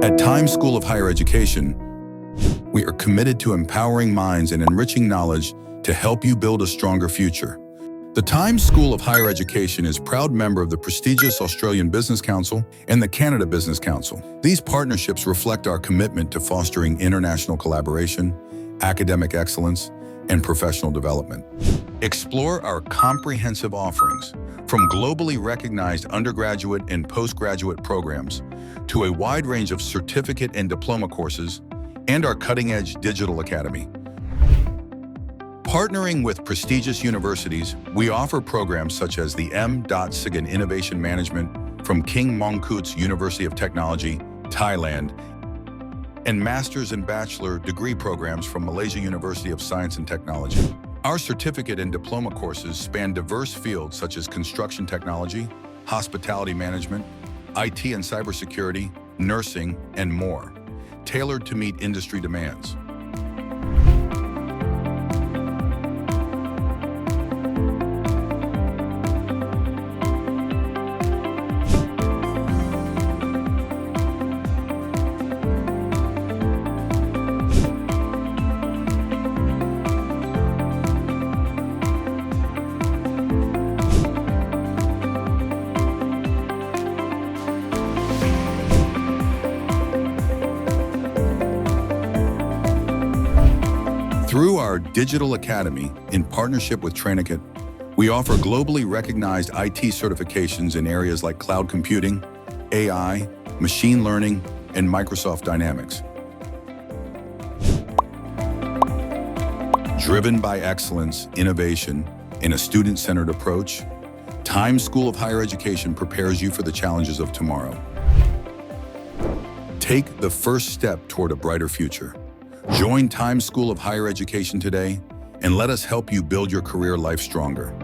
At Times School of Higher Education, we are committed to empowering minds and enriching knowledge to help you build a stronger future. The Times School of Higher Education is a proud member of the prestigious Australian Business Council and the Canada Business Council. These partnerships reflect our commitment to fostering international collaboration, academic excellence, and professional development. Explore our comprehensive offerings, from globally recognized undergraduate and postgraduate programs to a wide range of certificate and diploma courses, and our cutting-edge digital academy. Partnering with prestigious universities, we offer programs such as the M. Sig in Innovation Management from King Mongkut's University of Technology, Thailand, and master's and bachelor degree programs from Malaysia University of Science and Technology. Our certificate and diploma courses span diverse fields such as construction technology, hospitality management, IT and cybersecurity, nursing, and more, tailored to meet industry demands. Through our Digital Academy, in partnership with Trainicate, we offer globally recognized IT certifications in areas like cloud computing, AI, machine learning, and Microsoft Dynamics. Driven by excellence, innovation, and a student-centered approach, Times School of Higher Education prepares you for the challenges of tomorrow. Take the first step toward a brighter future. Join Times School of Higher Education today, and let us help you build your career life stronger.